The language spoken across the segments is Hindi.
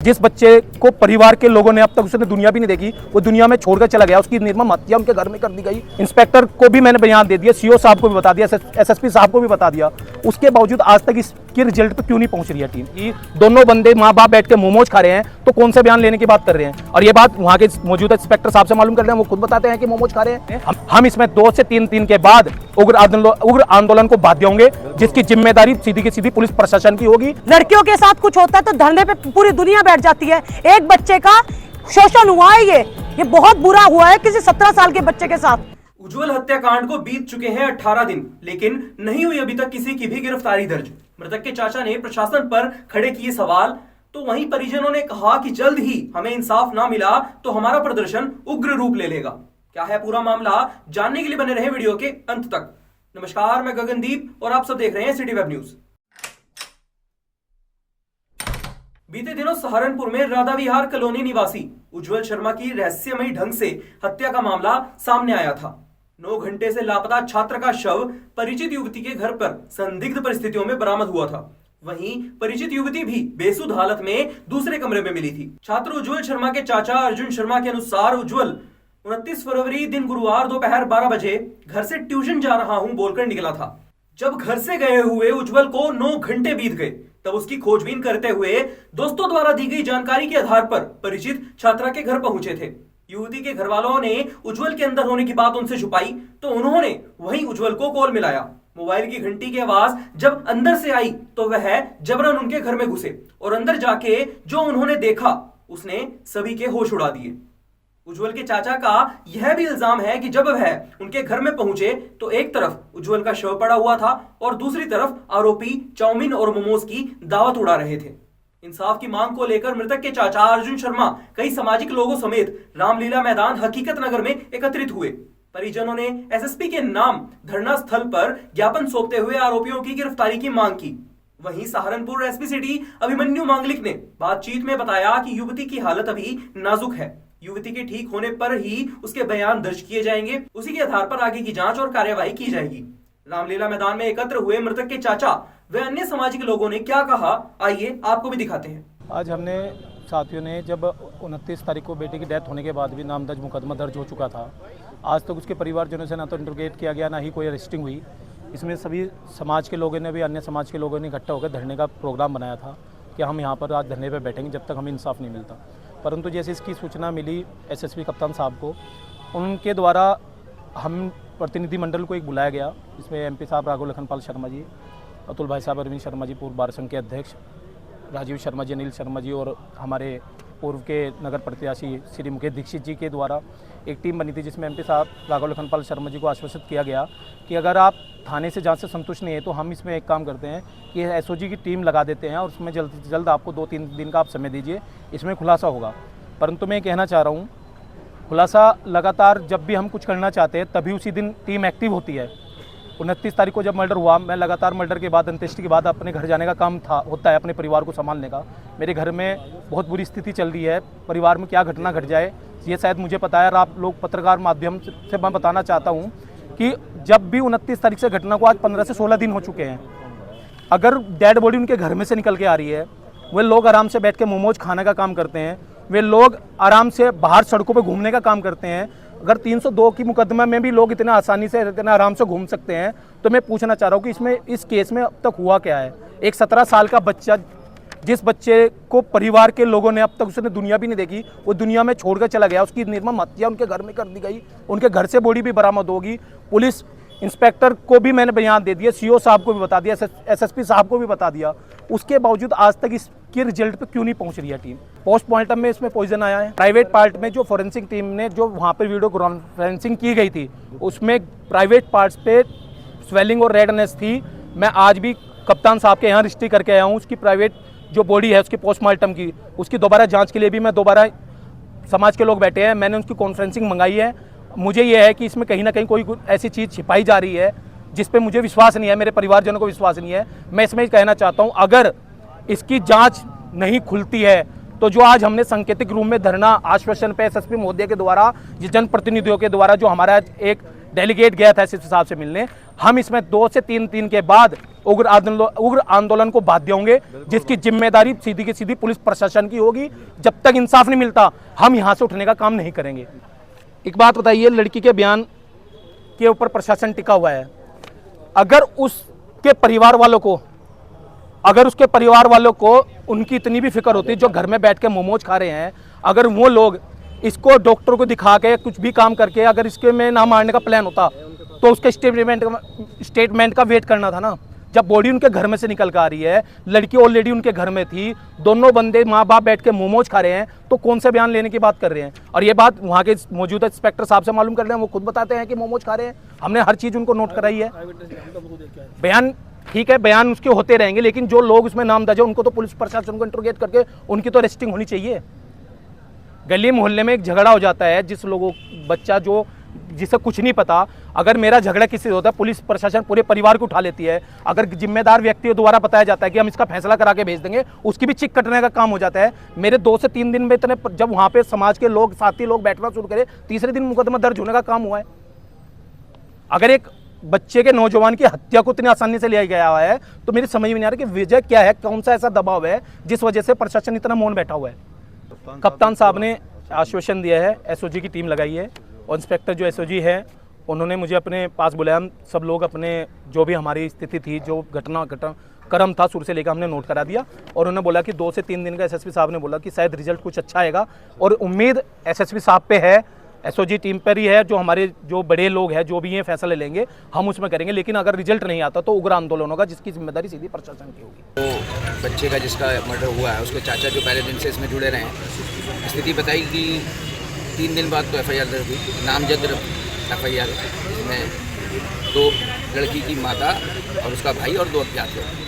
जिस बच्चे को परिवार के लोगों ने अब तक उसने दुनिया भी नहीं देखी, वो दुनिया में छोड़कर चला गया, उसकी निर्मम हत्या उनके घर में कर दी गई। इंस्पेक्टर को भी मैंने बयान दे दिया, सीओ साहब को भी बता दिया, एसएसपी साहब को भी बता दिया। उसके बावजूद आज तक इसके रिजल्ट पे क्यों नहीं पहुंच रही है टीम? कि दोनों बंदे माँ बाप बैठ के मोमोज खा रहे हैं, तो कौन से बयान लेने की बात कर रहे हैं? और ये बात वहाँ के मौजूदा इंस्पेक्टर साहब से मालूम कर रहे हैं, वो खुद बताते हैं कि मोमोज खा रहे हैं। हम इसमें 2 से 3 दिन के बाद उग्र आंदोलन को बाध्य होंगे, जिसकी जिम्मेदारी सीधी की सीधी पुलिस प्रशासन की होगी। लड़कियों के साथ कुछ होता है तो धरने पे पूरी दुनिया बैठ जाती है। एक बच्चे का शोषण हुआ है, ये बहुत बुरा हुआ है किसी 17 साल के बच्चे के साथ। उज्जवल हत्याकांड को बीत चुके हैं 18 दिन, लेकिन नहीं हुई अभी तक किसी की भी गिरफ्तारी दर्ज। मृतक के चाचा ने प्रशासन पर खड़े किए सवाल, तो वहीं परिजनों ने कहा कि जल्द ही हमें इंसाफ ना मिला तो हमारा प्रदर्शन उग्र रूप ले लेगा। क्या है पूरा मामला, जानने के लिए बने रहे वीडियो के अंत तक। नमस्कार, मैं गगनदीप और आप सब देख रहे हैं सिटी वेब न्यूज। बीते दिनों सहारनपुर में राधा विहार कॉलोनी निवासी उज्जवल शर्मा की रहस्यमयी ढंग से हत्या का मामला सामने आया था। 9 घंटे से लापता छात्र का शव परिचित युवती के घर पर संदिग्ध परिस्थितियों में बरामद हुआ था। वहीं परिचित युवती भी बेसुध हालत में दूसरे कमरे में मिली थी। छात्र उज्जवल शर्मा के चाचा अर्जुन शर्मा के अनुसार उज्जवल 29 फरवरी दिन गुरुवार दोपहर 12 बजे घर से ट्यूशन जा रहा हूं बोलकर निकला था। जब घर से गए हुए उज्जवल को 9 घंटे बीत गए, तब उसकी खोजबीन करते हुए दोस्तों द्वारा दी गई जानकारी के आधार पर परिचित छात्रा के घर पहुंचे थे। युवती के घर वालों ने उज्जवल के अंदर होने की बात उनसे छुपाई, तो उन्होंने वहीं उज्जवल को कॉल मिलाया। मोबाइल की घंटी की आवाज जब अंदर से आई तो वह जबरन उनके घर में घुसे और अंदर जाके जो उन्होंने देखा उसने सभी के होश उड़ा दिए। उज्जवल के चाचा का यह भी इल्जाम है कि जब वह उनके घर में पहुंचे तो एक तरफ उज्जवल का शव पड़ा हुआ था और दूसरी तरफ आरोपी चाउमीन और मोमोज की दावत उड़ा रहे थे। इंसाफ की मांग को लेकर मृतक के चाचा अर्जुन शर्मा कई सामाजिक लोगों समेत रामलीला मैदान हकीकत नगर में एकत्रित हुए। परिजनों ने एसएसपी के नाम धरना स्थल पर ज्ञापन सौंपते हुए आरोपियों की गिरफ्तारी की मांग की। वहीं सहारनपुर एसपी सिटी अभिमन्यु मांगलिक ने बातचीत में बताया कि युवती की हालत अभी नाजुक है। युवती के ठीक होने पर ही उसके बयान दर्ज किए जाएंगे, उसी के आधार पर आगे की जांच और कार्यवाही की जाएगी। रामलीला मैदान में एकत्र हुए मृतक के चाचा व अन्य सामाजिक लोगों ने क्या कहा, आइए आपको भी दिखाते हैं। आज हमने साथियों ने जब 29 तारीख को बेटे की डेथ होने के बाद भी नामदर्ज मुकदमा दर्ज हो चुका था, आज तक उसके परिवारजनों से ना तो इंटरोगेट किया गया, ना ही कोई अरेस्टिंग हुई। इसमें सभी समाज के लोगों ने भी, अन्य समाज के लोगों ने इकट्ठा होकर धरने का प्रोग्राम बनाया था कि हम यहाँ पर आज धरने पर बैठेंगे जब तक हमें इंसाफ नहीं मिलता। परंतु जैसे इसकी सूचना मिली एसएसपी कप्तान साहब को, उनके द्वारा हम प्रतिनिधिमंडल को एक बुलाया गया। इसमें एमपी साहब राघव लखनपाल शर्मा जी, अतुल भाई साहब अरविंद शर्मा जी पूर्व बार संघ के अध्यक्ष, राजीव शर्मा जी, अनिल शर्मा जी और हमारे पूर्व के नगर प्रत्याशी श्री मुकेश दीक्षित जी के द्वारा एक टीम बनी थी, जिसमें एमपी साहब राघव लखनपाल शर्मा जी को आश्वासित किया गया कि अगर आप थाने से जांच से संतुष्ट नहीं है तो हम इसमें एक काम करते हैं कि एसओजी की टीम लगा देते हैं और उसमें जल्द से जल्द आपको 2-3 दिन का आप समय दीजिए, इसमें खुलासा होगा। परंतु मैं कहना चाह रहा हूँ, खुलासा लगातार जब भी हम कुछ करना चाहते हैं तभी उसी दिन टीम एक्टिव होती है। 29 तारीख को जब मर्डर हुआ, मैं लगातार मर्डर के बाद, अंत्येष्टि के बाद अपने घर जाने का काम होता है अपने परिवार को संभालने का। मेरे घर में बहुत बुरी स्थिति चल रही है, परिवार में क्या घटना घट जाए ये शायद मुझे पता है। और आप लोग पत्रकार माध्यम से मैं बताना चाहता हूँ कि जब भी 29 तारीख से घटना को आज 15 से 16 दिन हो चुके हैं, अगर डेड बॉडी उनके घर में से निकल के आ रही है, वे लोग आराम से बैठ के मोमोज खाने का काम करते हैं, वे लोग आराम से बाहर सड़कों पर घूमने का काम करते हैं। अगर 302 की मुकदमा में भी लोग इतना आसानी से, इतना आराम से घूम सकते हैं, तो मैं पूछना चाह रहा हूँ कि इसमें, इस केस में अब तक हुआ क्या है? एक 17 साल का बच्चा, जिस बच्चे को परिवार के लोगों ने अब तक उसने दुनिया भी नहीं देखी, वो दुनिया में छोड़कर चला गया, उसकी निर्मम हत्या उनके घर में कर दी गई। उनके घर से बॉडी भी बरामद होगी। पुलिस इंस्पेक्टर को भी मैंने बयान दे दिया, सीओ साहब को भी बता दिया, एसएसपी साहब को भी बता दिया। उसके बावजूद आज तक इसके रिजल्ट पे क्यों नहीं पहुंच रही है टीम? पोस्टमार्टम में इसमें पॉइजन आया है। प्राइवेट पार्ट में जो फोरेंसिक टीम ने जो वहाँ पर वीडियो कॉन्फ्रेंसिंग की गई थी, उसमें प्राइवेट पार्ट्स पे स्वेलिंग और रेडनेस थी। मैं आज भी कप्तान साहब के यहाँ रजिस्ट्री करके आया हूँ। उसकी प्राइवेट जो बॉडी है उसकी पोस्टमार्टम की, उसकी दोबारा जांच के लिए भी मैं दोबारा, समाज के लोग बैठे हैं, मैंने उसकी कॉन्फ्रेंसिंग मंगाई है। मुझे ये है कि इसमें कहीं ना कहीं कोई ऐसी चीज़ छिपाई जा रही है जिस पे मुझे विश्वास नहीं है, मेरे परिवारजनों को विश्वास नहीं है। मैं इसमें कहना चाहता हूँ, अगर इसकी जांच नहीं खुलती है तो जो आज हमने सांकेतिक रूप में धरना आश्वासन पे एसएसपी महोदय के द्वारा, जनप्रतिनिधियों के द्वारा जो हमारा एक डेलीगेट गया था एसएसपी साहब से मिलने। हम इसमें 2 से 3 दिन के बाद उग्र आंदोलन को बाध्य होंगे, जिसकी जिम्मेदारी सीधी की सीधी पुलिस प्रशासन की होगी। जब तक इंसाफ नहीं मिलता हम यहाँ से उठने का काम नहीं करेंगे। एक बात बताइए, लड़की के बयान के ऊपर प्रशासन टिका हुआ है। अगर उसके परिवार वालों को उनकी इतनी भी फिक्र होती, जो घर में बैठ के मोमोज खा रहे हैं, अगर वो लोग इसको डॉक्टर को दिखा के कुछ भी काम करके अगर इसके में ना मारने का प्लान होता तो उसके स्टेटमेंट का वेट करना था ना। जब बॉडी उनके घर में से निकल कर आ रही है, लड़की ऑलरेडी उनके घर में थी, दोनों बंदे माँ बाप बैठ के मोमोज खा रहे हैं, तो कौन से बयान लेने की बात कर रहे हैं? और ये बात वहाँ के मौजूदा इंस्पेक्टर साहब से मालूम कर रहे हैं, वो खुद बताते हैं कि मोमोज खा रहे हैं। हमने हर चीज़ उनको नोट कराई है। बयान ठीक है, बयान उसके होते रहेंगे, लेकिन जो लोग उसमें नाम दर्ज है उनको तो पुलिस प्रशासन को इंट्रोगेट करके उनकी तो अरेस्टिंग होनी चाहिए। गली मोहल्ले में एक झगड़ा हो जाता है, बच्चा जिसे कुछ नहीं पता, अगर मेरा झगड़ा किसी से होता है पुलिस प्रशासन पूरे परिवार को उठा लेती है। अगर जिम्मेदार व्यक्तियों द्वारा बताया जाता है कि हम इसका फैसला करा के भेज देंगे, उसकी भी चिक कटने का काम हो जाता है। मेरे 2 से 3 दिन में इतने, जब वहाँ पे समाज के लोग, साथी लोग बैठना शुरू करे, तीसरे दिन मुकदमा दर्ज होने का काम हुआ है। अगर एक बच्चे के नौजवान की हत्या को इतनी आसानी से लिया गया हुआ है, तो मेरी समझ में नहीं आ रहा कि वजह क्या है, कौन सा ऐसा दबाव है जिस वजह से प्रशासन इतना मौन बैठा हुआ है। कप्तान साहब ने आश्वासन दिया है, एसओजी की टीम लगाई है, और इंस्पेक्टर जो एसओजी है उन्होंने मुझे अपने पास बुलाया। हम सब लोग अपने जो भी हमारी स्थिति थी, जो घटनाक्रम था शुरू से लेकर हमने नोट करा दिया, और उन्होंने बोला कि 2 से 3 दिन का एसएसपी साहब ने बोला कि शायद रिजल्ट कुछ अच्छा आएगा, और उम्मीद एसएसपी साहब पे है, एसओजी टीम पर ही है। जो हमारे जो बड़े लोग हैं, जो भी ये फैसले लेंगे हम उसमें करेंगे, लेकिन अगर रिजल्ट नहीं आता तो उग्र आंदोलन होगा, जिसकी जिम्मेदारी सीधी प्रशासन की होगी। तो बच्चे का जिसका मर्डर हुआ है, उसके चाचा जो पहले दिन से इसमें जुड़े रहे हैं, स्थिति बताई कि 3 दिन बाद तो एफआईआर दर्ज हुई, नामजद एफआईआर, जिसमें 2 लड़की की माता और उसका भाई और 2 अज्ञात थे।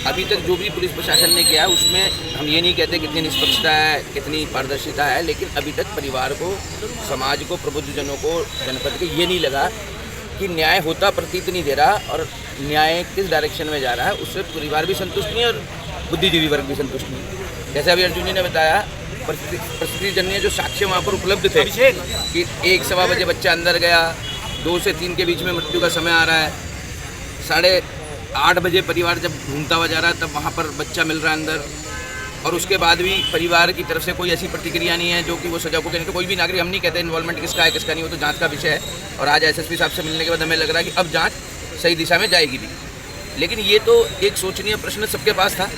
अभी तक जो भी पुलिस प्रशासन ने किया है उसमें हम ये नहीं कहते कितनी निष्पक्षता है, कितनी पारदर्शिता है, लेकिन अभी तक परिवार को, समाज को, प्रबुद्धजनों को, जनपद को ये नहीं लगा कि न्याय होता प्रतीत नहीं दे रहा, और न्याय किस डायरेक्शन में जा रहा है उससे परिवार भी संतुष्ट नहीं और बुद्धिजीवी वर्ग भी संतुष्ट नहीं। जैसे अभी अर्जुन जी ने बताया, परिस्थितिजन्य जो साक्ष्य वहाँ पर उपलब्ध थे कि 1-1:15 बजे बच्चा अंदर गया, 2 से 3 के बीच में मृत्यु का समय आ रहा है, 8:30 बजे परिवार जब ढूंढता हुआ जा रहा है तब वहाँ पर बच्चा मिल रहा है अंदर, और उसके बाद भी परिवार की तरफ से कोई ऐसी प्रतिक्रिया नहीं है जो कि वो सजा को कहने। तो कोई भी नागरिक, हम नहीं कहते इन्वॉल्वमेंट किसका है किसका नहीं, वो तो जांच का विषय है, और आज एसएसपी साहब से मिलने के बाद हमें लग रहा है कि अब जांच सही दिशा में जाएगी भी। लेकिन ये तो एक सोचनीय प्रश्न सबके पास था,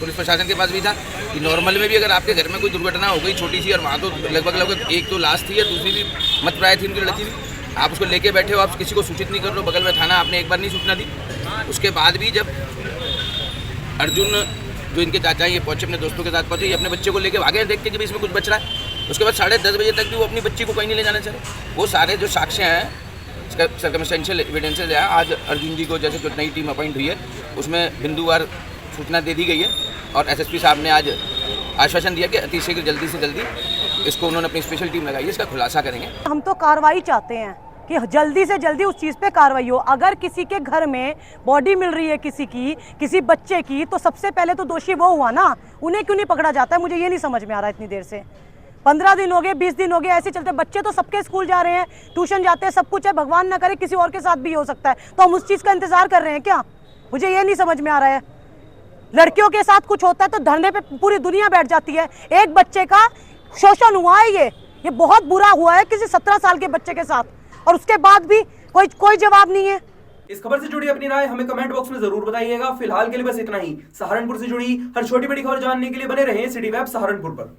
पुलिस प्रशासन के पास भी था कि नॉर्मल में भी अगर आपके घर में कोई दुर्घटना हो गई छोटी सी, और वहाँ तो लगभग एक तो लाश थी या दूसरी भी मत प्राय थी उनकी लड़की भी, आप उसको लेके बैठे हो, आप किसी को सूचित नहीं कर रहे हो, बगल में थाना, आपने एक बार नहीं सूचना दी। उसके बाद भी जब अर्जुन जो इनके चाचा ये पहुंचे, अपने दोस्तों के साथ पहुंचे, ये अपने बच्चे को लेके भागे देख के कि इसमें कुछ बच रहा है। उसके बाद 10:30 बजे तक भी वो अपनी बच्ची को कहीं नहीं ले जाना चाहे। वो सारे जो साक्ष्य हैं, इसका सर्कमस्टेंशियल एविडेंसेज है, आज अर्जुन जी को जैसे जो नई टीम अपॉइंट हुई है उसमें बिंदुवार सूचना दे दी गई है, और एसएसपी साहब ने आज आश्वासन दिया कि अतिशीघ्र जल्दी से जल्दी इसको उन्होंने अपनी स्पेशल टीम लगाई है, इसका खुलासा करेंगे। हम तो कार्रवाई चाहते हैं कि जल्दी से जल्दी उस चीज़ पे कार्रवाई हो। अगर किसी के घर में बॉडी मिल रही है किसी बच्चे की, तो सबसे पहले तो दोषी वो हुआ ना, उन्हें क्यों नहीं पकड़ा जाता है? मुझे ये नहीं समझ में आ रहा है। इतनी देर से 15 दिन हो गए, 20 दिन हो गए, ऐसे चलते। बच्चे तो सबके स्कूल जा रहे हैं, ट्यूशन जाते हैं, सब कुछ है, भगवान ना करे किसी और के साथ भी हो सकता है, तो हम उस चीज़ का इंतजार कर रहे हैं क्या? मुझे ये नहीं समझ में आ रहा है। लड़कियों के साथ कुछ होता है तो धरने पे पूरी दुनिया बैठ जाती है। एक बच्चे का शोषण हुआ है, ये बहुत बुरा हुआ है किसी 17 साल के बच्चे के साथ, और उसके बाद भी कोई जवाब नहीं है। इस खबर से जुड़ी अपनी राय हमें कमेंट बॉक्स में जरूर बताइएगा। फिलहाल के लिए बस इतना ही। सहारनपुर से जुड़ी हर छोटी बड़ी खबर जानने के लिए बने रहें सिटी वेब सहारनपुर पर।